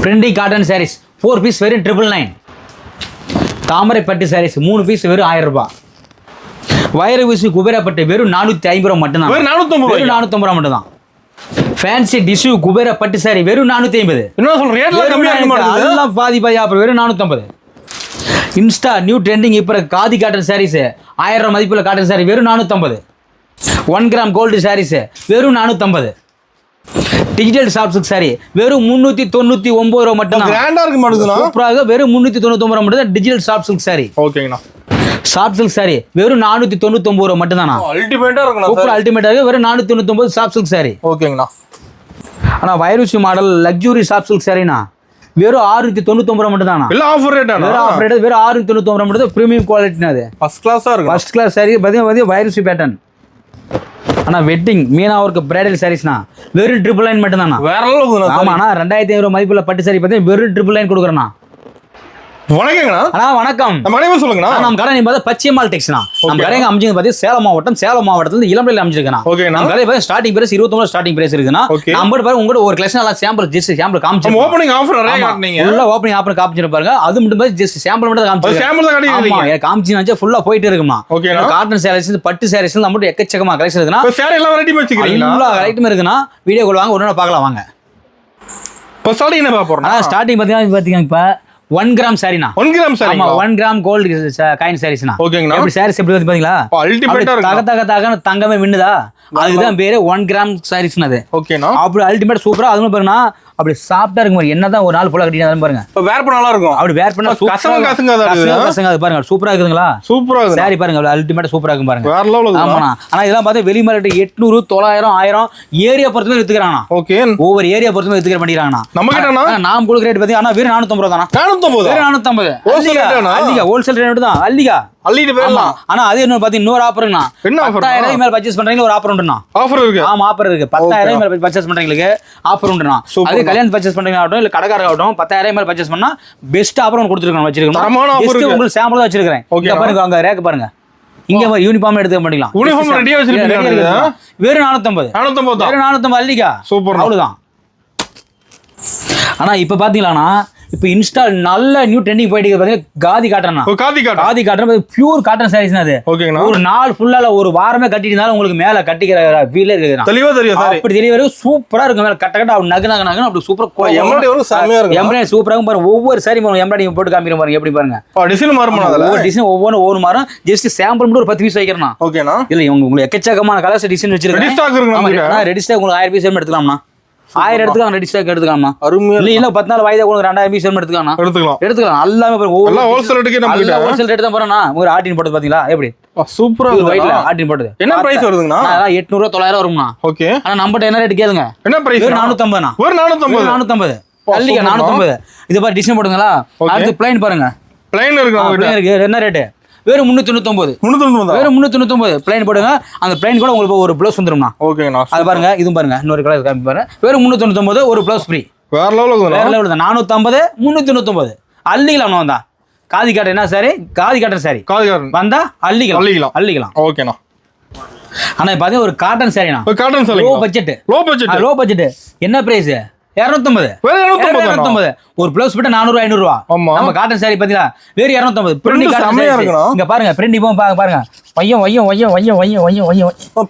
Printing cotton saris 4 piece வெறும் 999. தாமரை பட்டு saris 3 piece வெறும் 1000 ரூபாய். வைர ஊசி குபேரப்பட்டு வெறும் 450 ரூபா மட்டும்தான். வெறும் 450 ரூபா மட்டும்தான். ஃபேன்சி டிஷ்யூ குபேர பட்டு சாரி வெறும் 450. என்ன சொல்ற ரேட்ல கம்மியா இருக்க மாட்டேங்குது. எல்லாம் பாதி அப்புறம் வெறும் 450. இன்ஸ்டா நியூ ட்ரெண்டிங் இப்போ காதி காட்டன் சாரீஸ் 1000 ரூபாய் மதிப்புள்ள காட்டன் சாரி வெறும் 450. 1 கிராம் கோல்டு சாரீஸ் வெறும் 450. டிஜிட்டல் சாஃப்ட் சில்க் சாரி வெறும் 399 ரூபா மட்டும். கிராண்டா இருக்க மாட்டேங்குதுனா சூப்பராக வெறும் 399 ரூபா மட்டும் தான் டிஜிட்டல் சாஃப்ட் சில்க் சாரி. ஓகேங்கண்ணா. சாஃப்ட் சில்க் சாரி வெறும் 499 ரூபா மட்டும் தானா. அல்டிமேட்டா இருக்குண்ணா. சூப்பர் அல்டிமேட்டா இருக்கு. வெறும் 499 சாஃப்ட் சில்க் சாரி. ஓகேங்கண்ணா. ஆனா வைரூசி மாடல் லக்ஸுரி சாஃப்ட் சில்க் சாரினா வெறும் 699 ரூபா மட்டும் தானா. இல்ல ஆஃபர் ரேட் ஆனா. வெறும் ஆஃபர் ரேட் வெறும் 699 ரூபா மட்டும். பிரீமியம் குவாலிட்டினா அது. ஃபர்ஸ்ட் கிளாஸா இருக்கு. ஃபர்ஸ்ட் கிளாஸ் சாரி பாத்தீங்க வைரூசி பேட்டர்ன். ஆனா வெட்டிங் மீனா ஒர்க் பிரைடல் சாரீஸ்னா வெறும் 999 மட்டும் தானா. வேற லெவல். ஆமாண்ணா 2500 ரூபா மதிப்புள்ள பட்டு சாரி பார்த்தீங்கன்னா வெறும் 999 கொடுக்குறேன்னா. வணக்கங்கண்ணா. அண்ணா வணக்கம். நம்ம கடையை சொல்லுங்கண்ணா. நம்ம கடை நீங்க பார்த்தா பச்சையம்மாள் டெக்ஸ்னா. நம்ம கடைங்க அமைஞ்சது பார்த்தீங்கன்னா சேலம் மாவட்டத்துல இளம்பிள்ளையில அமைஞ்சிருக்கா. ஓகேண்ணா. நம்ம கடை பார்த்தா ஸ்டார்டிங் பிரைஸ் 29 ஸ்டார்டிங் பிரைஸ் இருக்குன்னா. நம்ம பாருங்க உங்கள்ட்ட ஒரு கலெக்ஷன் எல்லாம் சாம்பிள் காமிச்சு ஓப்பனிங் ஆஃபர் நிறைய காட்டுனீங்க. ஃபுல்லா ஓப்பனிங் ஆஃபர் காமிச்சு பாருங்க. அது மட்டும் ஜஸ்ட் சாம்பிள் மட்டும் காமிச்சு. சாம்பிள் தான் காட்டிட்டீங்க. ஆமா காமிச்சுனாச்சா ஃபுல்லா போயிட்டே இருக்குமா. ஓகேண்ணா. காட்டன் சாரீஸ் பட்டு சாரீஸ் நம்மட்ட எக்கச்சக்கமா கலெக்ஷன் இருக்குன்னா. சாரி எல்லாம் வெரைட்டி வச்சிருக்கீங்க. எல்லா ஐட்டம் இருக்குன்னா வீடியோ கால் வாங்க ஒண்ணு பார்க்கலாம் வாங்க. இப்போ ஸ்டார்டிங் என்ன பார்க்க போறோம்? ஸ்டார்டிங் பாத்தீங்கன்னா இப்ப 1 கிராம் சாரினா. 1 gram sorry. ஆமா 1 கிராம் கோல்ட் காயின் சாரீஸ்னா. ஓகேங்கண்ணா. எப்படி சாரீஸ் எப்படி வந்து பாத்தீங்களா? அல்டிமேட்டா இருக்கு. தக தங்கமே மின்னுதா. அதுதான் பேரு 1 கிராம் சாரீஸ்னா அது. ஓகேண்ணா. அப்படி அல்டிமேட் சூப்பரா அதுவும் பாருங்க அப்படி சாஃப்ட்டா இருக்கும் பாருங்க. என்னதான் ஒரு நாள் ஃபுல்லா கட்டினா பாருங்க. இப்போ வேர் பண்ண நல்லா இருக்கும். அப்படி வேர் பண்ணா கசங்க அது பாருங்க. சூப்பரா இருக்குதுங்களா? சூப்பரா இருக்கு. சாரி பாருங்க அல்டிமேட் சூப்பரா இருக்கும் பாருங்க. வேற லெவல். ஆமாண்ணா. ஆனா இதெல்லாம் பார்த்தா வெளி மார்க்கெட் 800 900 1000 ஏரியா பொறுத்து வித்துக்கிறாங்கண்ணா. ஓகே. ஒவ்வொரு ஏரியா பொறுத்து வித்துக்கிற பண்ணிக்கிறாங்கண்ணா. நம்ம கிட்டனா நாம் கொடுக்குற ரேட் பாத்தீங்கன்னா வெறும் 450 ரூபா தானா. 450. வெறும் 450. அல்லிகா ஹோல்சேல் ரேட் தான். அல்லிகா அள்ளிட்டு போயிடலாம். ஆனா அது என்ன பாத்தீங்கன்னா இன்னொரு ஆஃபர்ங்கண்ணா. என்ன ஆஃபர்? 10000 மேல பர்ச்சேஸ் பண்றீங்க ஒரு ஆஃபர் உண்டுண்ணா. ஆஃபர் இருக்கு. ஆமா ஆஃபர் இருக்கு. 10000 மேல பர்ச்சேஸ் பண்றீங்களுக்கு ஆஃபர் உண்டுண்ணா. அது கல்யாணம் பர்ச்சேஸ் பண்றீங்க ஆகட்டும் இல்ல கடைக்காரங்க ஆகட்டும் 10000 மேல பர்ச்சேஸ் பண்ணா பெஸ்ட் ஆஃபர் ஒன்னு கொடுத்துருக்கோம் வச்சிருக்கோம். ஜஸ்ட் உங்களுக்கு சாம்பிள் தான் வச்சிருக்கேன். இங்க பாருங்க அங்க ரேக் பாருங்க. இங்க ஒரு யூனிஃபார்ம் எடுத்து பண்ணிக்கலாம். யூனிஃபார்ம் ரெடியா வச்சிருக்கீங்க. வெறும் 450. 450 தான். வெறும் 450 அல்லிகா. சூப்பர். அவ்வளவுதான். ஆனா இப்ப பாத்தீங்களாண்ணா இப்போ இன்ஸ்டா நல்ல நியூ ட்ரெண்டிங் போயிட்டு பாத்தீங்கன்னா khadi cotton. Khadi cotton pure cotton sarees அது. ஓகேங்களா. ஒரு நாள் ஃபுல்லால ஒரு வாரமே கட்டிட்டு உங்களுக்கு மேல கட்டிக்கிற ஃபீலே இருக்குதுண்ணா. தெளிவா தெரியும் சாரி. அப்படி தெளிவா இருக்கும். சூப்பரா இருக்கும். மேல கட்ட கட்ட நகு அப்படி சூப்பரா எம்ப்ராய்டரி வரும். செமையா இருக்கும். எம்ப்ராய்டரி சூப்பரா இருக்கும் பாருங்க. ஒவ்வொரு சாரி எம்ப்ராய்டரி போட்டு காமிக்கிற பாருங்க எப்படி பாருங்க. டிசைன் மாறுமா? ஒவ்வொரு டிசைன் ஒவ்வொரு மாறும். ஜஸ்ட் சாம்பிள் மட்டும் ஒரு 10 பீஸ் வைக்கிறேன்னா. ஓகேண்ணா. இல்ல உங்களுக்கு எக்கச்சக்கமான கலர்ஸ் டிசைன் வச்சிருக்கேன். ரெடி ஸ்டாக் இருக்கு. ரெடி ஸ்டாக் உங்களுக்கு 1000 பீஸ் எடுத்துக்கலாம்னா. 1000 எடுத்துக்கலாம். ரெடி ஸ்டாக் எடுத்துக்கலாமா? அருமையா. இல்ல 10 நாள் வாய்தா உங்களுக்கு 2000 பீஸ் எடுத்துக்கலாம். எடுத்துக்கலாம். எல்லாமே எல்லாம் ஹோல்சேல் ரேட்டுக்கு நம்ம கிட்ட ஹோல்சேல் ரேட் தான் போறேன்னா. ஒரு ஆர்டின் போட்டது பாத்தீங்களா எப்படி சூப்பரா இருக்கு. ஒயிட்ல ஆர்டின் போட்டது என்ன பிரைஸ் வருதுங்கண்ணா? 800 900 வரும்னா. ஓகே. ஆனா நம்மட்ட என்ன ரேட் கேளுங்க. என்ன பிரைஸ்? 450னா. ஒரு 450. அல்லிகா 450. இது பாரு டிசைன் போடுங்களா. அடுத்து ப்ளைன் பாருங்க. ப்ளைன் இருக்கு நம்ம கிட்ட. இருக்கு. என்ன ரேட்? வெறும் 399. 399. வெறும் 399 ப்ளைன் போடுங்க. அந்த ப்ளைன் கூட உங்களுக்கு ஒரு ப்ளவுஸ் வந்துரும்னா. ஓகேண்ணா. அது பாருங்க. இதுவும் பாருங்க. இன்னொரு கலர் காமி பாருங்க. வெறும் 399 ஒரு ப்ளவுஸ் ஃப்ரீ. வேற லெவல் இருக்குண்ணா. வேற லெவல் தான். 450 399 அல்லிகலாம் வந்தா. காதி காட்டன் என்ன சாரி? காதி காட்டன் சாரி. காதி காட்டன் வந்தா அல்லிகலாம். ஓகேண்ணா. ஆனா பாத்தீங்க ஒரு காட்டன் சாரினா. காட்டன் சாரி. Low budget. என்ன பிரைஸ்? 250. 250. ஒரு ப்ளவுஸ் போட்டா 400 500 ரூபா. நம்ம காட்டன் சாரி பாத்தீங்களா வெறும் 250. பிரிண்ட் செமையா இருக்குண்ணா. இங்க பாருங்க பிரிண்ட் இப்போ பாருங்க.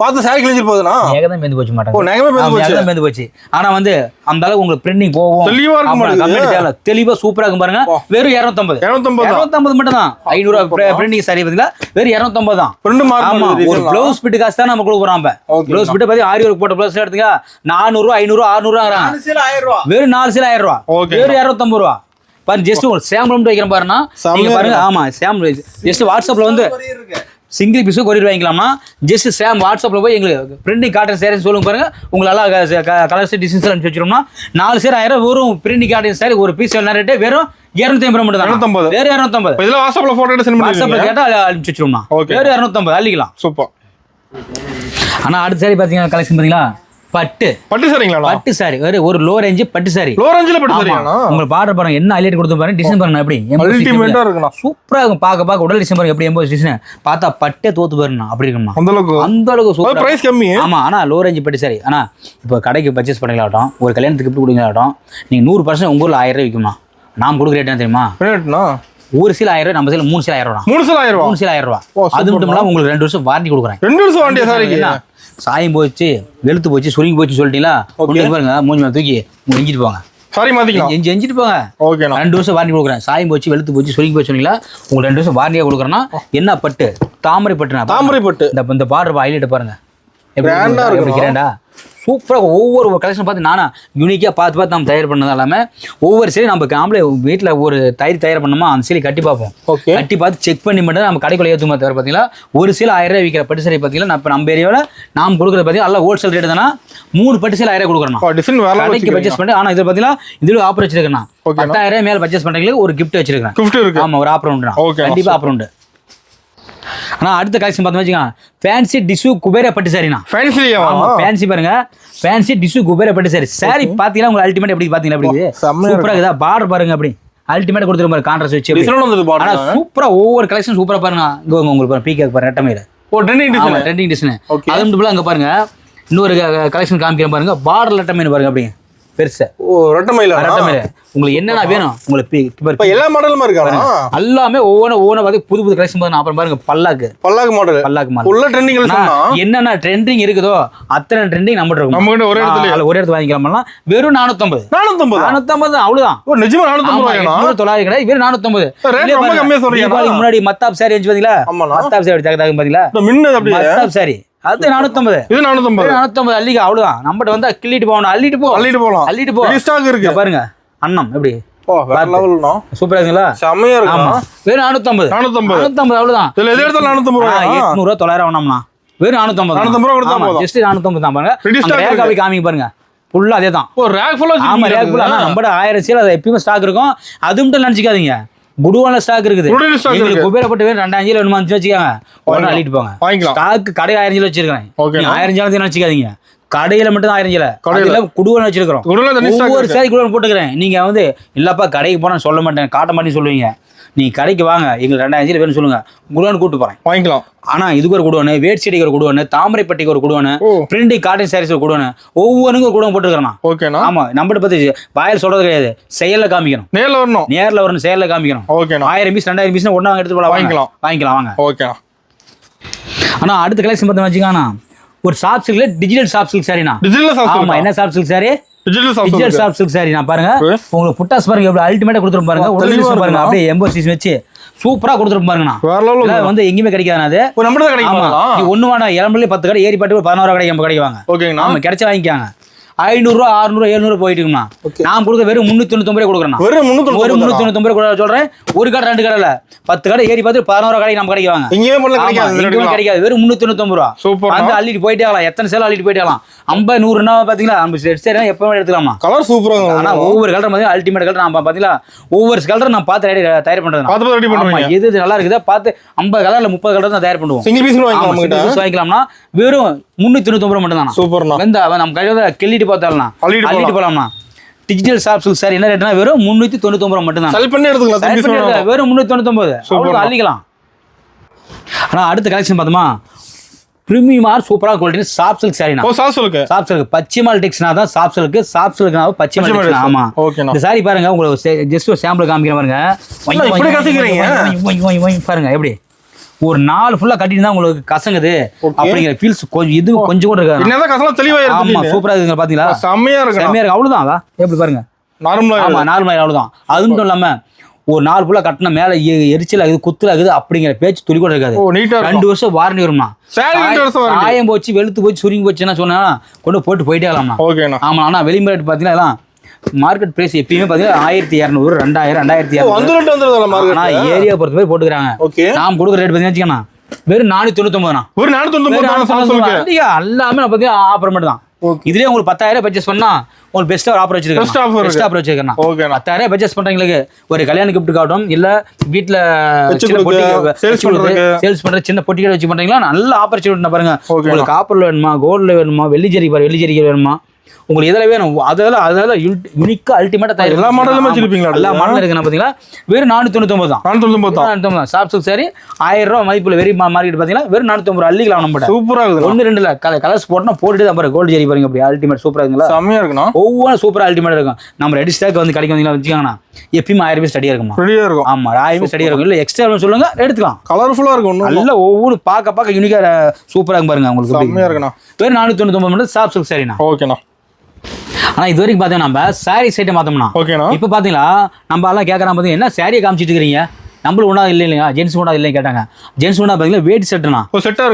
பார்த்து சாரி கிழிஞ்சு போகுதுண்ணா. ஏகதம் மேந்து போச்சு மாட்டாங்க. நேகமே மேந்து போச்சு. ஆனா வந்து அந்த அளவுக்கு உங்களுக்கு பிரிண்டிங் போகும். தெளிவா இருக்கும். தெளிவா சூப்பரா இருக்கும் பாருங்க. வெறும் 250 மட்டும் தான். 500 பிரிண்டிங் சாரி பாத்தீங்களா வெறும் 250 தான். ஆமா ஒரு ப்ளவுஸ் பிட் காசு தான் நம்ம கொடுக்குறோம். ப்ளவுஸ் பிட் பாத்தி ஆரி ஒர்க் போட்ட ப்ளவுஸ் எடுத்துங்க 400 500 600 வெறும் 4 சேல் 1000 ரூபா. வெறும் 250 ரூபா. பாருங்க ஜஸ்ட் உங்களுக்கு சாம்பிள் மட்டும் வைக்கிறேன் பாருன்னா. நீங்க பாருங்க. ஆமா சாம்பிள் ஜஸ்ட் வாட்ஸ்அப்ல வந்து சிங்கிள் பீஸும் கொரியர் வாங்கிக்கலாம்னா. ஜஸ்ட் வாட்ஸ்அப்ல போய் எங்களுக்கு பிரிண்டிங் காட்டன் சாரி சொல்லுங்க பாருங்க. உங்களால கலர்ஸ் டிசைன்ஸ் அனுப்பிச்சு வச்சிரோம்னா 4 சேர் 1000 வெறும் பிரிண்டிங் காட்டன் சாரி ஒரு பீஸ் என்ன ரேட்? வெறும் 250 ரூபா மட்டும் தான். வெறும் 250. இதுல வாட்ஸ்அப்ல போட்டோ எடுத்து சென்ட் பண்ணுங்க. வாட்ஸ்அப்ல கேட்டா அனுப்பிச்சு வச்சிரோம்னா. வெறும் 250 அள்ளிக்கலாம். சூப்பர். ஆனா அடுத்த சாரி பாத்தீங்கன்னா கலெக்ஷன் பாத்தீங்களா பட்டு சரிங்களா? பட்டு சாரி ஒரு லோ ரேஞ்ச் பட்டு சாரி. லோ ரேஞ்சில பட்டு சாரியாண்ணா? உங்களுக்கு பார்டர் பாருங்க, என்ன ஹைலைட் கொடுத்து பாருங்க, டிசைன் பாருங்க எப்படி அல்டிமேட்டா இருக்குண்ணா. சூப்பரா இருக்கும். பார்க்க உடல் டிசைன் பாருங்க எப்படி எம்போஸ் டிசைன் பார்த்தா பட்டே தோத்து போயிடணும் அப்படி இருக்கும்ண்ணா. அந்த அளவுக்கு சூப்பர். பிரைஸ் கம்மி. ஆமா, ஆனா லோ ரேஞ்ச் பட்டு சாரி. ஆனா இப்போ கடைக்கு பர்ச்சேஸ் பண்ணீங்களாட்டும், ஒரு கல்யாணத்துக்கு கிஃப்ட் கொடுங்களாட்டும், நீங்க 100% உங்க ஊர்ல 1000 ரூபாய் விற்கும்ண்ணா. நாம் கொடுக்குற ரேட் என்ன தெரியுமா? ஒரு சீல 1000 ரூபாய், நம்ம சீல 3 சீல 1000 ரூபாய். 3 சீல 1000 ரூபாய். 3 சீல 1000 ரூபாய். அது மட்டும் இல்லாம உங்களுக்கு 2 வருஷம் வாரண்டி கொடுக்குறேன். 2 வருஷம் வாரண்டி சாரிக்கு. சாயம் போச்சு, வெளுத்து போச்சு, சுருங்கி போச்சு சொல்லிட்டீங்களா, பாருங்க மூஞ்சி மேல தூக்கி எஞ்சிட்டு போங்க. சாரி மாத்திக்கலாம். எஞ்சிட்டு போங்க. ஓகேண்ணா. 2 வருஷம் வாரண்டி கொடுக்குறேன். சாயம் போச்சு, வெளுத்து போச்சு, சுருங்கி போச்சு சொன்னீங்களா, உங்களுக்கு 2 வருஷம் வாரண்டியா கொடுக்குறேன்னா என்ன பட்டு? தாமரை பட்டுனா. தாமரை பட்டு. இந்த பார்டர் ஹைலைட் பாருங்க கிராண்டா இருக்கு. சூப்பராக ஒவ்வொரு கலெக்ஷன் பார்த்து நானா யூனிக்காக பார்த்து நம்ம தயார் பண்ணது இல்லாமல் ஒவ்வொரு சீலையும் நம்ம காமலே வீட்டில் ஒரு தயார் பண்ணோமா அந்த சீலை கட்டி பார்ப்போம். கட்டி பார்த்து செக் பண்ணி மட்டும் நம்ம கடைக்குள்ள ஏற்றுமா தவிர பார்த்தீங்களா, ஒரு சீலை 1000 ரூபாய் விற்கிற பட்டு சீலை பார்த்தீங்கன்னா நம்ம ஏரியாவில் நாம் கொடுக்குறது பார்த்தீங்கன்னா நல்லா ஹோல்சேல் ரேட்டு தானே. 3 பட்டு சீலை 1000 கொடுக்குறோம் கடைக்கு பர்ச்சேஸ் பண்ணி. ஆனால் இதில் பார்த்தீங்கன்னா இதில் ஆஃபர் வச்சிருக்கேன். 10,000 ரூபாய் மேலே பர்ச்சேஸ் பண்ணுறீங்களுக்கு ஒரு கிஃப்ட் வச்சிருக்கேன். ஆமாம், ஒரு ஆஃபர் உண்டு. கண்டிப்பாக ஆஃபர் உண்டு. ஆனால் அடுத்த கலெக்ஷன் பார்த்தோம் வச்சுக்கோங்க, ஃபேன்சி டிஷ்யூ குபேர பட்டு சாரிண்ணா. ஃபேன்சி பாருங்க, ஃபேன்சி டிஷ்யூ குபேர பட்டு சாரி. சாரி பார்த்தீங்கன்னா உங்களுக்கு அல்டிமேட் எப்படி பார்த்தீங்கன்னா அப்படி சூப்பராக இருக்குதா? பார்டர் பாருங்க அப்படி அல்டிமேட் கொடுத்துருக்க மாதிரி கான்ட்ராஸ்ட் வச்சு. ஆனால் சூப்பராக ஒவ்வொரு கலெக்ஷன் சூப்பராக பாருங்க. இங்கே உங்களுக்கு பாருங்க பீகாக் பாருங்க ரெட்டமையில ட்ரெண்டிங் டிசைன். அது மட்டும் அங்கே பாருங்க இன்னொரு கலெக்ஷன் காமிக்கிறேன் பாருங்க, பார்டர் ரெட்டமையில பாருங்க அப்படி பெருசா. ரெட்டமையில உங்களுக்கு என்னென்ன வேணும் உங்களுக்கு எல்லா மாடலுமா இருக்காங்க. எல்லாமே ஒவ்வொன்றும் பார்த்து புது கலெக்ஷன் பாருங்க. அப்புறம் பாருங்க பல்லாக்கு மாடல் என்னென்ன ட்ரெண்டிங் இருக்குதோ அத்தனை ட்ரெண்டிங் நம்ம இருக்கும். ஒரே இடத்துல வாங்கிக்கலாம். வெறும் 450 அவ்வளவுதான். 900 கிடையாது, வெறும் 450. முன்னாடி மத்தாப் சாரி பாத்தீங்களா? மத்தாப் சாரி பாத்தீங்களா? மத்தாப் சாரி அது 450. இது 450 அள்ளிக்க அவ்வளவுதான். நம்மகிட்ட வந்தா கிள்ளிட்டு போகணும். அள்ளிட்டு போ ஸ்டாக் இருக்கு பாருங்க. அண்ணம் எப்படி சூப்பரா இருக்குங்களா? செமையா இருக்கு. வெறும் 450 அவ்வளவுதான். 800 ரூபாய் 900 வேணாம்னா வெறும் 450 ஜஸ்ட் 450 தான். பாருங்க காமிங்க பாருங்க ஃபுல்லா அதே தான். ரேக் ஃபுல்லா. ஆமா, ரேக் ஃபுல்லா. நம்மகிட்ட 1000 சீல் அது எப்பயுமே ஸ்டாக் இருக்கும். அது மட்டும் நினைச்சுக்காதீங்க, குடுவான ஸ்டாக் இருக்குது. குபேரப்பட்டு 2000 சீல் வேணுமா வச்சுக்காங்க, உடனே அள்ளிட்டு போங்க. ஸ்டாக் கடை 1000 சீல் வச்சிருக்கேன். 1000 சீல் நினைச்சுக்காதீங்க, கடையில மட்டும் தான் 1000 சீல, கடையில குடுவன் வச்சிருக்கிறோம். ஒவ்வொரு சாரி குடுவன் போட்டுக்கிறேன். நீங்க வந்து இல்லப்பா கடைக்கு போனா சொல்ல மாட்டேன், காட்ட மாட்டேன்னு சொல்லுவீங்க. நீ கடைக்கு வாங்க, எங்களுக்கு 2000 சீல வேணும்னு சொல்லுங்க, குடுவன் கூட்டு போறேன் வாங்கிக்கலாம். ஆனா இதுக்கு ஒரு குடுவன், வேட் செடிக்கு ஒரு குடுவன், தாமரைப்பட்டிக்கு ஒரு குடுவன், பிரிண்டிங் காட்டன் சாரீஸ் ஒரு குடுவன், ஒவ்வொன்றுக்கும் ஒரு குடுவன் போட்டுக்கிறேன். ஆமா, நம்மகிட்ட பத்தி வாயில் சொல்றது கிடையாது, செயல்ல காமிக்கணும். நேர்ல வரணும், செயல்ல காமிக்கணும். 1000 பீஸ் 2000 பீஸ் ஒன்னா எடுத்து போல வாங்கிக்கலாம் வாங்க. ஆனா அடுத்த கலெக்ஷன் பார்த்தா வச்சுக்கானா ஒரு சாஃப்ட் சில்க்ல டிஜிட்டல் சாஃப்ட் சில்க் சாரினா. ஆமா, என்ன soft silk sorry? Digital soft silk sorry. நான் பாருங்க உங்களுக்கு புட்டாஸ் பாருங்க எப்படி அல்டிமேட்டா கொடுத்துரும் பாருங்க. உடனே பாருங்க அப்படியே எம்போசிஸ் வச்சு சூப்பரா கொடுத்துரும் பாருங்கண்ணா. வந்து எங்கேயுமே கிடைக்காது. அது ஒண்ணு வேணாம், இளம்புல 10 கடை ஏறி பாட்டு 11 ரூபா கிடைக்கும் கிடைக்குவாங்க. ஆமா, கிடைச்சா வாங்கிக்காங்க. 500 600 700 போயிட்டு இருக்குமா. நான் கொடுக்க வெறும் 399 ரூபாய் கொடுக்குறேன். வெறும் 399 ரூபாய் சொல்றேன். ஒரு கடை 2 கடை இல்ல, 10 கடை ஏறி பார்த்து 11 கடை நம்ம கிடைக்குவாங்க. கிடைக்காது, வெறும் 399 ரூபா. வந்து அள்ளிட்டு போயிட்டே ஆகலாம். எத்தனை சேலை அள்ளிட்டு போயிட்டே ஆகலாம். 50 100 பாத்தீங்களா, நம்ம சரி எப்பவுமே எடுத்துக்கலாமா. கலர் சூப்பரா. ஆனா ஒவ்வொரு கலர் பாத்தீங்கன்னா அல்டிமேட் கலர். நான் பாத்தீங்களா ஒவ்வொரு கலர் நான் பார்த்து தயார் பண்றேன். எது நல்லா இருக்குதா பார்த்து 50 கலர்ல 30 கலர் தான் தயார் பண்ணுவோம். சிங்கிள் பீஸ் வாங்கிக்கலாம்னா வெறும் 399 ரூபாய் மட்டும் தான். சூப்பர். நம்ம கையில கிள்ளிட்டு பார்த்தாலும் அள்ளிட்டு போலாம்னா டிஜிட்டல் சாஃப்ட் சில்க் சாரி என்ன ரேட்னா வெறும் 399 ரூபாய் மட்டும் தான். செல் பண்ணி எடுத்துக்கலாம். வெறும் 399 அள்ளிக்கலாம். ஆனா அடுத்த கலெக்ஷன் பார்த்தோமா, பிரீமியமார் சூப்பரான குவாலிட்டி சாஃப்ட் சில்க் சாரினா. சாஃப்ட் சில்க் பச்சிமால் டெக்ஸ்னா தான் சாஃப்ட் சில்க். சாஃப்ட் சில்க்னா பச்சிமால் டெக்ஸ். ஆமா, இந்த சாரி பாருங்க உங்களுக்கு ஜஸ்ட் ஒரு சாம்பிள் காமிக்கிறேன் பாருங்க. பாருங்க எப்படி ஒரு நாள் ஃபுல்லா கட்டிட்டு தான் உங்களுக்கு கசங்குது அப்படிங்கிற ஃபீல்ஸ் கொஞ்சம் கூட இருக்காது. என்னதான் கசலாம் தெளிவா இருக்கு. ஆமா, சூப்பரா இருக்குங்க. பாத்தீங்களா செமையா இருக்கு. அவ்வளவுதான். எப்படி பாருங்க நார்மலா. ஆமா, நார்மலா அவ்வளவுதான். அது மட்டும் இல்லாம ஒரு நாள் ஃபுல்லா கட்டின மேல எரிச்சல் ஆகுது, குத்துல ஆகுது அப்படிங்கிற பேச்சு துளி கூட இருக்காது. 2 வருஷம் வாரண்டி வரும்னா. சாயம் போச்சு, வெளுத்து போச்சு, சுருங்கி போச்சுன்னா சொன்னா கொண்டு போட்டு போயிட்டே ஆகலாம்னா. ஆமா, ஆனா வெளிமுறை பாத்தீங்கன்னா மார்க்கெட் பிரைஸ் எப்பயுமே பாத்தீங்கன்னா 1200 2000 2200 ஏரியா பொறுத்த மாதிரி போட்டுக்கிறாங்க. நாம் கொடுக்குற ரேட் பாத்தீங்கன்னா வெறும் 499 தான். எல்லாமே பாத்தீங்கன்னா ஆஃபர் மட்டும் தான். இதுலயே உங்களுக்கு 10,000 பர்ச்சேஸ் பண்ணா ஒரு பெஸ்ட் ஆஃபர் வச்சிருக்கேன். பெஸ்ட் ஆஃபர் வச்சிருக்கேன். 10,000 பர்ச்சேஸ் பண்றவங்களுக்கு ஒரு கல்யாண கிஃப்ட் காட்டும் இல்ல வீட்ல சேல்ஸ் பண்ற சின்ன பொட்டி கடை வச்சு பண்றீங்களா நல்ல ஆப்பர்ச்சுனிட்டி பாருங்க. உங்களுக்கு காப்பர்ல வேணுமா, கோல்ட்ல வேணுமா, வெள்ளி ஜரி வேணுமா, உங்களுக்கு எதில் வேணும் அதெல்லாம் யூனிக்கா அல்டிமேட்டா தயார். எல்லா மாடலும் வச்சிருப்பீங்களா? எல்லா மாடலும் இருக்கு. பாத்தீங்களா வெறும் 499 தான். 499 சாஃப்ட் சில்க் சாரி 1000 ரூபாய் மதிப்புல வெரி மார்க்கெட் பாத்தீங்கன்னா வெறும் 450 அள்ளிக்கலாம். நம்ம சூப்பரா இருக்கு. 1 2 கலர்ஸ் போட்டா போட்டுட்டு தான் பாருங்க. கோல்டு ஜெரி பாருங்க அப்படி அல்டிமேட் சூப்பரா இருக்குங்களா? செமையா இருக்குண்ணா. ஒவ்வொரு சூப்பரா அல்டிமேட் இருக்கும். நம்ம ரெடி ஸ்டாக் வந்து கடைக்கு வந்தீங்கன்னா வச்சுக்கோங்கண்ணா எப்பயும் 1000 ரூபாய் ஸ்டடியா இருக்குமா? ரெடியா இருக்கும். ஆமா 1000 ரூபாய் ஸ்டடியா இருக்கும். இல்ல எக்ஸ்ட்ரா சொல்லுங்க எடுத்துக்கலாம். கலர்ஃபுல்லா இருக்கும். நல்ல ஒவ்வொரு பார்க்க யூனிக்கா சூப்பரா இருக்கும் பாருங்க. உங்களுக்கு செமையா இருக்குண்ணா. வெறும் 499 மட்டும் சாஃப்ட் சில்க் சாரிண்ணா. ஓகேண்ணா. ஆனா இது வரைக்கும் பாத்தீங்கன்னா நம்ம சாரி சைட்டை மாத்தோம்னா இப்ப பாத்தீங்களா நம்ம எல்லாம் கேட்கறான் பாத்தீங்க என்ன சாரியை காமிச்சிட்டு இருக்கீங்க நம்மளும் ஒன்றா இல்லையா ஜென்ஸ் ஒன்றா இல்லைன்னு கேட்டாங்க. ஜென்ஸ் ஒன்றா பாத்தீங்கன்னா வேட்டி செட்டுனா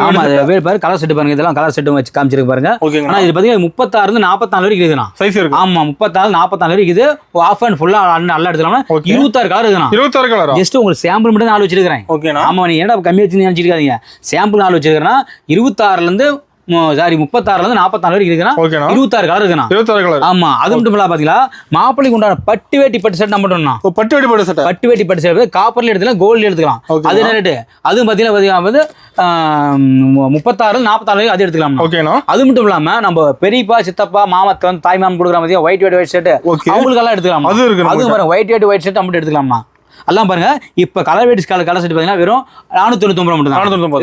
ஆமா பாரு கலர் செட்டு பாருங்க. இதெல்லாம் கலர் செட்டு வச்சு காமிச்சிருக்கு பாருங்க. ஆனா இது பாத்தீங்கன்னா 36 44 வரைக்கும் இருக்குதுண்ணா சைஸ் இருக்கு. ஆமா 36 44 வரைக்கும் இது ஆஃப் அண்ட் ஃபுல்லா நல்லா எடுத்துக்கலாம். 26 கலர் இருக்குண்ணா. 26 கலர் ஜஸ்ட் உங்களுக்கு சாம்பிள் மட்டும் 4 வச்சிருக்கேன். ஆமா நீ என்ன கம்மி வச்சு நினைச்சிருக்காதீங்க. சாம்பிள் 4 வச்சிருக்கேன்னா 26ல இருந்து 36ல இருந்து 44 வரைக்கும் இருக்குன்னா 26 கலர் இருக்குண்ணா. 26 கலர். ஆமா அது மட்டும் இல்ல பாத்தீங்களா மாப்பிளைக்கு உண்டான பட்டு வேட்டி பட்டு செட் நம்ம பண்ணோம்னா பட்டு வேட்டி பட்டு செட் காப்பர்ல எடுத்துக்கலாம் கோல்ட்ல எடுத்துக்கலாம். அது என்ன ரேட்டு? அது பாத்தீங்கன்னா வந்து 36 44 வரைக்கும் அது எடுத்துக்கலாம். அது மட்டும் இல்லாம நம்ம பெரியப்பா சித்தப்பா மாமத்தன் தாய் மாமன் கொடுக்குற மாதிரி ஒயிட் செட் அவங்களுக்கு எல்லாம் எடுத்துக்கலாம். அது பாருங்க ஒயிட் செட் மட்டும் எடுத்துக்கலாமா எல்லாம் பாருங்க. இப்ப கலர் வெயிட் கலர் செட் பாத்தீங்கன்னா வெறும் 499 மட்டும் தான்.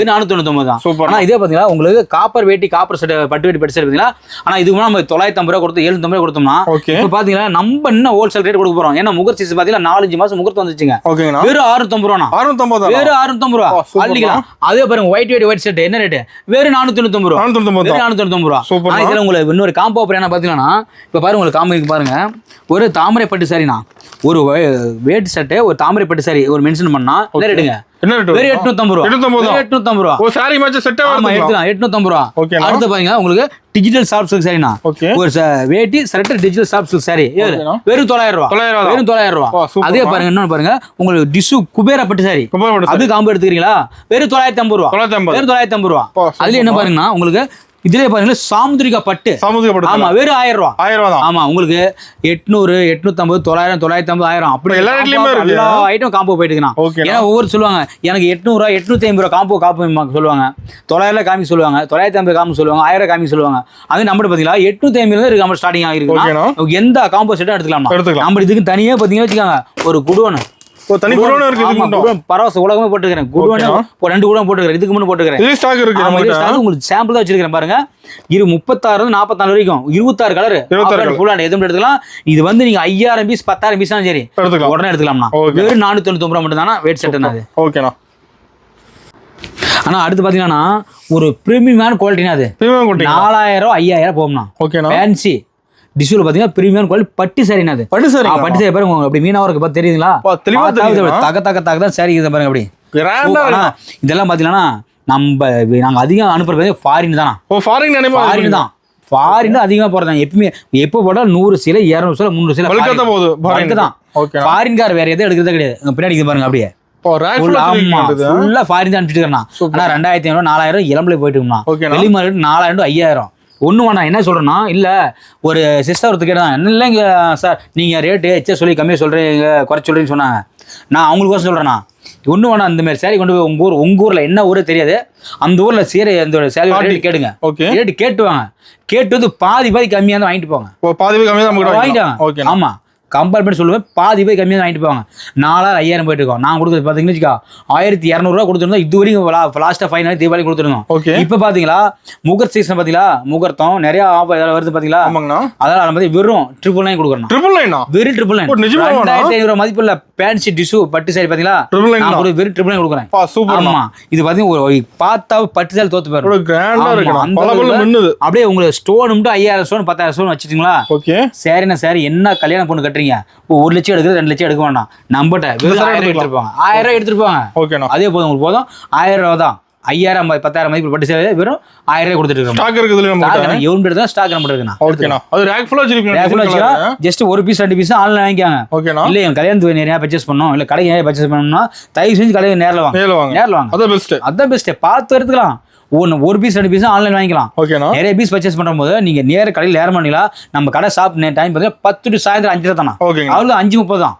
499 தான். ஆனா இதே பாத்தீங்கன்னா உங்களுக்கு காப்பர் வேட்டி காப்பர் செட் பட்டு வேட்டி பட்டு செட் பாத்தீங்கன்னா ஆனா இதுக்கு நம்ம 950 ரூபாய் கொடுத்து 750 ரூபாய் கொடுத்தோம்னா இப்ப பாத்தீங்கன்னா நம்ம என்ன ஹோல்சேல் ரேட் கொடுக்க போறோம். ஏன்னா முகூர்த்த சீசன் பாத்தீங்கன்னா 4-5 மாசம் முகூர்த்தம் வந்துச்சுங்க. வெறும் 650 ரூபா. 650 வெறும் 650 ரூபா அள்ளிக்கலாம். அதே பாருங்க ஒயிட் செட் என்ன ரேட்? வெறும் 499 ரூபா. 499 ரூபா. ஆனா இதுல உங்களுக்கு இன்னொரு காம்போ ஆஃபர் என்ன பாத்தீங்கன்னா இப்ப பாருங்க உங்களுக்கு காம்போ பாருங்க ஒரு தாமரை பட்டு சாரினா ஒரு வேட்டி சட்டை ஒரு தாமரை பட்டு சாரி ஒரு மென்ஷன் பண்ணா என்ன ரேட்டுங்க? வெறும் 850 ரூபா. 850 ரூபா. ஒரு சாரி மேட்ச் செட் ஆமா எடுத்துக்கலாம் 850 ரூபா. அடுத்து பாருங்க உங்களுக்கு டிஜிட்டல் சாஃப்ட் சில்க் சாரினா ஒரு வேட்டி சட்டை டிஜிட்டல் சாஃப்ட் சில்க் சாரி வெறும் 900 ரூபா. வெறும் 900 ரூபா. அதே பாருங்க இன்னொன்னு பாருங்க உங்களுக்கு டிஷு குபேரா பட்டு சாரி அது காம்போ எடுத்துக்கிறீங்களா வெறும் 950 ரூபா. வெறும் 950 ரூபா. அதுல என்ன பாருங்கன்னா உங்களுக்கு இதுலயே பாருங்க சாமுத்திரிகா பட்டு ஆமா வெறும் 1000 ரூபா. 1000 ரூபா தான். ஆமா உங்களுக்கு 800 850 900 950 1000 அப்படி எல்லா ரேட்லயுமே எல்லா ஐட்டம் காம்போ போயிட்டு இருக்குண்ணா. ஏன்னா ஒவ்வொரு சொல்லுவாங்க எனக்கு 800 ரூபா 850 ரூபா காம்போ சொல்லுவாங்க 900 காமி சொல்லுவாங்க 950 காமி சொல்லுவாங்க 1000 காமி சொல்லுவாங்க. அது நம்ம பாத்தீங்களா 850 தான் இருக்கு நம்ம ஸ்டார்டிங் ஆகிருக்கு. எந்த காம்போ செட்டும் எடுத்துக்கலாம். நம்ம இதுக்கு தனியா பாத்தீங்கன்னா வச்சுக்காங்க ஒரு குடோன் தனி குடோன் இருக்கு. பரவாச உலகமே போட்டுக்கிறேன். குடோன் 2 குடோன் போட்டுக்கிறேன். இதுக்கு முன்ன போட்டுக்கிறேன். இது ஸ்டாக் இருக்கு. உங்களுக்கு சாம்பிள் தான் வச்சிருக்கேன் பாருங்க. 36 44 வரைக்கும் 26 கலர் ஃபுல் அண்ட் எதுவும் எடுத்துக்கலாம். இது வந்து நீங்க 5000 பீஸ் 10000 பீஸ் சரி உடனே எடுத்துக்கலாம்னா வெறும் 499 ரூபா மட்டும் தானா வெயிட் செட் அது. ஓகேண்ணா. ஆனா அடுத்து பாத்தீங்கன்னா ஒரு பிரீமியமான குவாலிட்டினா அது 4000 5000 போகும்னா ஃபேன்சி டிஷ்யூல பாத்தீங்கன்னா பிரீமியம் குவாலிட்டி பட்டு சாரினா அது பட்டு சாரி பாருங்க அப்படி மீனாவா இருக்கு பாத்து தெரியுதுங்களா? தக தான் சாரி இது பாருங்க அப்படி இதெல்லாம் பாத்தீங்கன்னா நாங்க அதிகம் அனுப்புறது ஃபாரின் தானா. ஃபாரின் தான். ஃபாரின் அதிகமா போறதாங்க. எப்பவுமே எப்போ போட்டாலும் 100 சீலை 200 சீலை 300 சீலை தான். ஃபாரின்கார் வேற எதுவும் எடுக்கிறதே கிடையாது. பின்னாடி பாருங்க அப்படியே ஃபாரின் தான் அனுப்பிட்டு இருக்கேன். ஆனா 2500 4000 இளம்பலை போயிட்டு வெளி மார்க்கெட் 4000 5000 ஒன்றும் வேணாம். என்ன சொல்கிறேன்னா இல்லை ஒரு சிஸ்டர் ஒருத்தர் கேட்டாங்க என்ன இல்லைங்க சார் நீங்கள் ரேட்டு எச்சா சொல்லி கம்மியாக சொல்கிறீங்க குறைச்சி சொல்கிறீங்கன்னு சொன்னாங்க. நான் அவங்களுக்கோசம் சொல்கிறேன்னா ஒன்றும் வேணாம் இந்தமாதிரி சேரீ கொண்டு போய் உங்கள் ஊரில் என்ன ஊரே தெரியாது அந்த ஊரில் அந்த சேரீ ரேட்டு கேட்டுங்க. ரேட்டு கேட்டு வாங்க. கேட்டு வந்து பாதி கம்மியாக தான் வாங்கிட்டு போங்க. பாதி கம்மியாக வாங்கிட்டாங்க. ஆமாம் கம்பேர் பண்ணி சொல்லுவேன் பாதி கம்மியாக வாங்கிட்டு போவாங்க. 4000 5000 போயிட்டு இருக்கோம். நான் கொடுக்குறது பார்த்தீங்கன்னு வச்சுக்கா 1200 ரூபா கொடுத்துருந்தோம். இது வரைக்கும் லாஸ்ட்டாக ஃபைனல் தீபாவளி கொடுத்துருந்தோம். இப்போ பார்த்தீங்களா முகூர்த்த சீசன் பார்த்தீங்களா முகூர்த்தம் நிறைய வருது பார்த்தீங்களா அதனால நம்ம வெறும் 999 கொடுக்குறோம். வெறும் 999 2500 மதிப்புள்ள பேன்சி டிஷ்யூ பட்டு சாரி பார்த்தீங்களா வெறும் 999 கொடுக்குறேன். ஆமா இது பார்த்தீங்கன்னா பார்த்தா பட்டு சாரி தோத்து போயிடும். அப்படியே உங்களுக்கு ஸ்டோன் மட்டும் 5000 ஸ்டோன் 10000 ஸ்டோன் வச்சுட்டீங்களா சரிண்ணா சாரி என்ன கல்யாணம் பொண்ணு 1 லட்சம் எடுக்கிறது 2 லட்சம் எடுக்க வேண்டாம். நம்பட்ட 1000 எடுத்துருப்பாங்க 1000 எடுத்துருப்பாங்க. அதே போதும் உங்களுக்கு போதும் 1000 ரூபா தான். 5000 10000 மதிப்பு பட்டு சேவை வெறும் 1000 கொடுத்துட்டு இருக்கோம். ஸ்டாக் இருக்குது நம்ம எவ்வளவு எடுத்தா ஸ்டாக் நம்ம இருக்குனா ஓகேனா அது ரேக் ஃபுல்லா வச்சிருக்கீங்க. ரேக் ஃபுல்லா வச்சா ஜஸ்ட் ஒரு பீஸ் 2 பீஸ் ஆன்லைன் வாங்கிக்காங்க. ஓகேனா இல்ல என் கல்யாணத்துக்கு நிறைய பர்சேஸ் பண்ணோம் இல்ல கடைக்கு நிறைய பர்சேஸ் பண்ணனும்னா தயவு செஞ்சு கடைக்கு நேர்ல வாங்க. நேர்ல வாங்க. அதான் பெஸ்ட் பார்த்து எடுத்துக்கலாம். ஒரு பீஸ் 2 பீஸ் ஆன்லைன் வாங்கிக்கலாம். ஓகேண்ணா. நிறைய பீஸ் பர்ச்சேஸ் பண்ணும்போது நீங்க நேர கடையில் நேரம் பண்ணீங்களா, நம்ம கடை ஷாப் டைம் பார்த்தீங்கன்னா 10 to சாயந்தரம் 5 தானா. அவ்வளோ 5:30 தான்.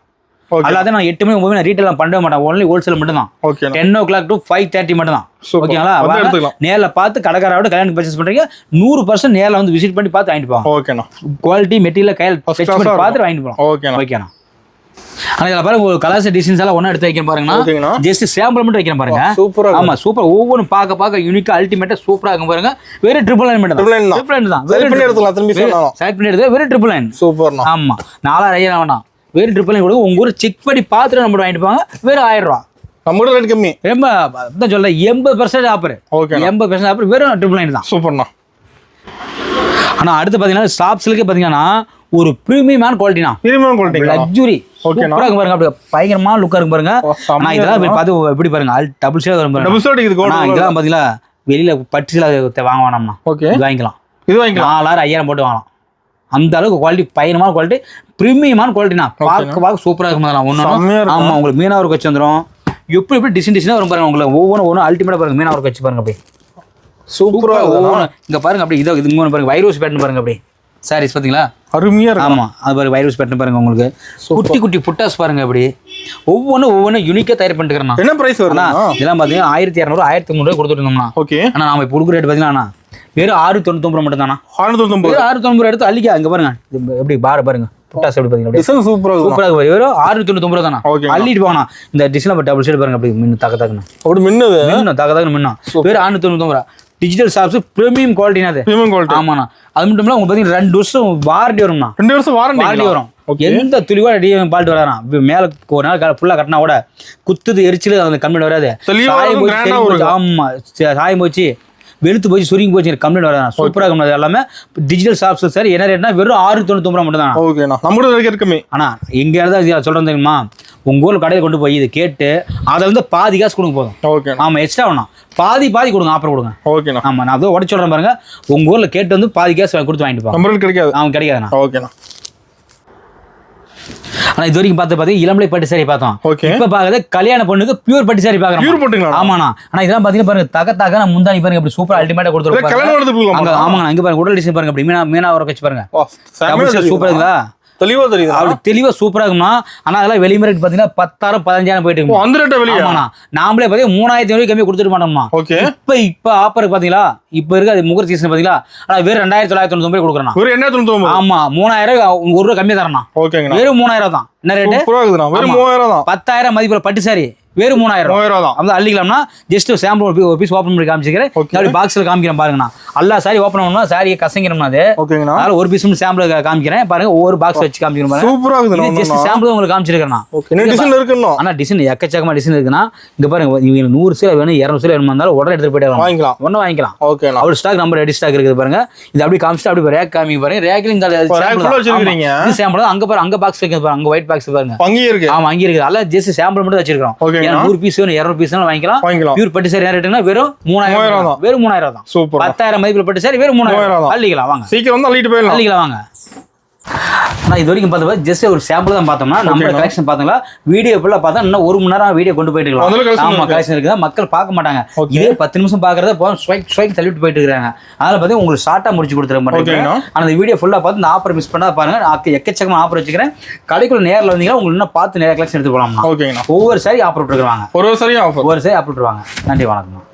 அல்லாத நான் 8 மணி 9 மணி ரீட்டைல் பண்ணவே மாட்டேன். ஒன்லி ஹோல்சேல் மட்டும் தான். 10 o'clock to 5:30 மட்டும் தான். ஓகேங்களா? நேரில் பார்த்து கடைக்காரோட கல்யாணம் பர்ச்சேஸ் பண்றீங்க 100% நேரில் வந்து விசிட் பண்ணி பார்த்து வாங்கிட்டு போவாங்க. ஓகேண்ணா. குவாலிட்டி மெட்டீரியல் கையில் பார்த்து வாங்கிட்டு போகலாம். ஓகேண்ணா. ஆனால் இதில் பாருங்க ஒரு கலர்ஸ் டிசைன்ஸ் எல்லாம் ஒன்றா எடுத்து வைக்கிறேன் பாருங்கண்ணா. ஜஸ்ட் சாம்பிள் மட்டும் வைக்கிறேன் பாருங்க. சூப்பரா. ஆமா சூப்பர். ஒவ்வொன்றும் பார்க்க யூனிக்கா அல்டிமேட்டா சூப்பரா இருக்கும் பாருங்க. வெறும் 999 மட்டும் தான். 999 தான். வெறும் பண்ணி எடுத்துக்கலாம். திரும்பி சொன்னாலும் செலக்ட் பண்ணி எடுத்து வெறும் 999. சூப்பர்ண்ணா. ஆமா 4000 வேணாம். வெறும் 999 கொடுங்க. உங்க ஊர் செக் பண்ணி பார்த்துட்டு நம்ம வாங்கிட்டு போவாங்க. வெறும் 1000 ரூபா. நம்மளோட ரேட் கம்மி. ரொம்ப தான் சொல்ல 80% ஆஃபர். ஓகே. 80% ஆஃபர் வெறும் 999 தான். சூப்பர்ண்ணா. ஆனா அடுத்து பாத்தீங்கன்னா ஷாப்ஸ்லக்கே பாத்தீங்கன்னா ஒரு பிரீமியமான குவாலிட்டினா. Premium quality. லக்ஸுரி. சூப்பரா இருக்கு பாருங்க. அப்படியே பயங்கரமா லுக்கா இருக்கு பாருங்க. நான் இதெல்லாம் பார்த்து எப்படி பாருங்க டபுள் ஷேட் வரும் பாருங்க. டபுள் ஷேட் இது கோல்ட். இதெல்லாம் பாத்தீங்களா வெளியில பட்டுல வாங்க வேணாம்னா. ஓகே. இது வாங்கிக்கலாம். இது வாங்கிக்கலாம். 4000 5000 போட்டு வாங்கலாம். அந்த அளவுக்கு குவாலிட்டி பயங்கரமான குவாலிட்டி பிரீமியமான குவாலிட்டினா. பார்க்க சூப்பரா இருக்கும் அதெல்லாம். ஒண்ணு ஆமா உங்களுக்கு மீனா ஒர்க் வச்சு வந்துரும். எப்படி டிசைனா வரும் பாருங்க. உங்களுக்கு ஒவ்வொரு அல்டிமேட்டா பாருங்க. மீனா ஒர்க் வச்சு பாருங்க அப்படியே சூப்பரா. இங்க பாருங்க அப்படியே இது இங்க பாருங்க வைரோஸ் பேட்டர்ன் பாருங்க அப்படியே. சாரீஸ் பாத்தீங்களா அருமையா இருக்கு. ஆமா அது பாருங்க வைரோஸ் பேட்டர்ன் பாருங்க. உங்களுக்கு குட்டி குட்டி புட்டாஸ் பாருங்க அப்படி ஒவ்வொன்னு யூனிக்கா தயார் பண்ணிட்டுக்கிறேன். என்ன பிரைஸ் வரும்னா இதெல்லாம் பாத்தீங்கன்னா 1200 1300 கொடுத்துட்டு இருந்தோம்னா. ஓகே. ஆனா நாம இப்போ கொடுக்குற ரேட் பாத்தீங்கன்னா வெறும் 699 மட்டும் தானா. 699 எடுத்து அள்ளிக்க. அங்க பாருங்க எப்படி பாருங்க புட்டாஸ் எப்படி பாத்தீங்கன்னா டிசைன் சூப்பரா இருக்கு. வெறும் 699 தானா. அள்ளிட்டு போனா இந்த டிசைன்ல டபுள் ஷேட் பாருங்க அப்படி மின்னு தக்கன்னு அப்படி மின்னுது. தக்கன்னு மின்னா. வெறும் 699. டிஜிட்டல் ஷாப்ஸ் பிரீமியம் குவாலிட்டினா அது. Premium quality. ஆமாண்ணா. அது மட்டும் இல்லாம உங்களுக்கு பாத்தீங்கன்னா 2 வருஷம் வாரண்டி வரும்ண்ணா. 2 வருஷம் வாரண்டி வரும். எந்த துளிவா பால்ட்டு வரான். மேல ஒரு நாள் ஃபுல்லா கட்டினா கூட குத்துது எரிச்சல் அந்த கம்ப்ளைண்ட் வராது. ஆமா சாயம் போச்சு வெளுத்து போச்சு சுருங்கி போச்சு கம்ப்ளைண்ட் வராது. சூப்பரா இருக்கும். எல்லாமே டிஜிட்டல் ஷாப்ஸ் சார். என்ன ரேட்னா வெறும் 699 மட்டும் தான். ஓகேண்ணா. நம்மளோட இருக்குமே. ஆனா எங்க இருந்தா சொல்றேன் தெரியுமா, உங்க ஊர்ல கடையில் கொண்டு போய் இதை கேட்டு அதை வந்து பாதி காசு கொடுங்க போதும். ஓகே. ஆமா எக்ஸ்ட்ரா வேணாம். பாதி கொடுங்க ஆஃபர் கொடுங்க. ஓகேண்ணா. ஆமா நான் அதை உடச்சு சொல்றேன் பாருங்க. உங்க ஊர்ல கேட்டு வந்து பாதி காசு கொடுத்து வாங்கிட்டு போங்க. நம்மளுக்கு கிடைக்காது. அவன் கிடைக்காதுண்ணா. ஓகேண்ணா. ஆனா இது வரைக்கும் பார்த்து இளமலை பட்டு சாரி பார்த்தோம். இப்ப பாக்குறது கல்யாண பொண்ணுக்கு பியூர் பட்டு சாரி பாக்குறோம். பியூர் பட்டுங்களா? ஆமாண்ணா. ஆனா இதெல்லாம் பாத்தீங்கன்னா பாருங்க தக நான் முந்தானி பாருங்க அப்படி சூப்பரா அல்டிமேட்டா கொடுத்துருப்பாங்க. ஆமாங்க இங்க பாருங்க உடல் டிசைன் பாருங்க அப்படி மீனா ஒர்க் வச்சு பாருங்க. சூப்பரா தெளிவா தெரியுது. அப்படி தெளிவா சூப்பரா இருக்குமா. ஆனா அதெல்லாம் வெளி ரேட் பாத்தீங்கன்னா 10,000 15,000 போயிட்டு இருக்கு. அந்த ரேட் வெளிய. ஆமாண்ணா நாமளே பாத்தீங்கன்னா 3,500 கம்மி கொடுத்துட்டு மாட்டோம்மா. ஓகே. இப்ப ஆஃபர் பாத்தீங்களா இப்ப இருக்கு அது முகூர்த்த சீசன் பாத்தீங்களா. ஆனா வெறும் 2,999 கொடுக்குறேன். வெறும் 2,999. ஆமா 3,000 1 ரூபா கம்மியா தரேன். ஓகேங்க. வெறும் 3,000 தான். என்ன ரேட்? சூப்பரா இருக்குதுண்ணா. வெறும் 3,000 தான். 10,000 மதிப்புல பட்டு சாரி வெறும் 3,000 தான். அப்படி அள்ளிக்கலாம்னா ஜஸ்ட் சாம்பிள் ஒரு பீஸ் ஓப்பன் பண்ணி காமிச்சிக்கிறேன். அப்படி பாக்ஸ்ல காமிக்கிறேன் பாருங்கண்ணா. எல்லா சாரி ஓப்பன் பண்ணணும்னா சாரியை கசங்கிடணும். அது ஓகேங்கண்ணா. அதனால ஒரு பீஸ் சாம்பிள் காமிக்கிறேன் பாருங்க. ஒவ்வொரு பாக்ஸ் வச்சு காமிக்கிறேன் பாருங்க. சூப்பரா இருக்குது. ஜஸ்ட் சாம்பிள் உங்களுக்கு காமிச்சிருக்கேன். ஓகே. டிசைன் இருக்குன்னா ஆனா டிசைன் எக்கச்சக்கமா டிசைன் இருக்குன்னா இங்க பாருங்க. நீங்க 100 சேலை வேணும் 200 சேலை வேணுமா இருந்தாலும் உடனே எடுத்து போயிட்டு வாங்கிக்கலாம். ஒண்ணு வாங்கிக்கலாம். ஓகேண்ணா. அவ்வளவு ஸ்டாக் நம்பர் ரெடி ஸ்டாக் இருக்குது பாருங்க. இது அப்படியே காமிச்சிட்டு அப்படியே ரேக் காமிங்க பாருங்க. ரேக்ல இந்த சாம்பிள் அங்க பாருங்க. அங்க பாக்ஸ் வைக்க பாருங்க. அங்க ஒயிட் பாக்ஸ் பாருங்க. அங்க இருக்கு. ஆமா அங்க இருக்கு. அல்ல ஜஸ்ட் சாம்பிள் மட்டும் வச்சிருக்கோம். 100 பீஸ் வேணும் 200 பீஸ் வாங்கிக்கலாம். பியூர் பட்டு சாரி ரேட்னா வெறும் 3,000 தான். வெறும் 3,000 தான். சூப்பர். 10,000 மதிப்புல பட்டு சாரி வெறும் 3,000 தான். அள்ளிக்கலாம் வாங்க. சீக்கிரம் வந்து அள்ளிட்டு போயிடலாம். அள்ளிக்கலாம் வாங்க. நான் இது வரைக்கும் பார்த்தா ஜஸ்ட் ஒரு சாம்பிள் தான் பார்த்தோம்னா நம்ம கலெக்ஷன் பார்த்தீங்களா வீடியோ ஃபுல்லா பார்த்தா இன்னும் 1 மணி நேரம் வீடியோ கொண்டு போயிட்டு இருக்கலாம். ஆமா கலெக்ஷன் இருக்குதா மக்கள் பார்க்க மாட்டாங்க. இதே 10 நிமிஷம் பாக்குறத போதும் ஸ்வைக் தள்ளிட்டு போயிட்டு இருக்காங்க. அதனால பார்த்தா உங்களுக்கு ஷார்ட்டா முடிச்சு கொடுத்துற மாதிரி. ஆனா இந்த வீடியோ ஃபுல்லா பார்த்து இந்த ஆஃபர் மிஸ் பண்ணா பாருங்க. எக்கச்சக்கமா ஆஃபர் வச்சுக்கிறேன். கடைக்குள்ள நேரில் வந்தீங்கன்னா உங்களுக்கு இன்னும் பார்த்து நிறைய கலெக்ஷன் எடுத்து போகலாம். ஒவ்வொரு சாரி ஆஃபர் விட்டுருக்காங்க. ஒரு சாரி ஆஃபர் ஆஃபர் விட்டுருவாங்க. நன்றி வணக்கம்.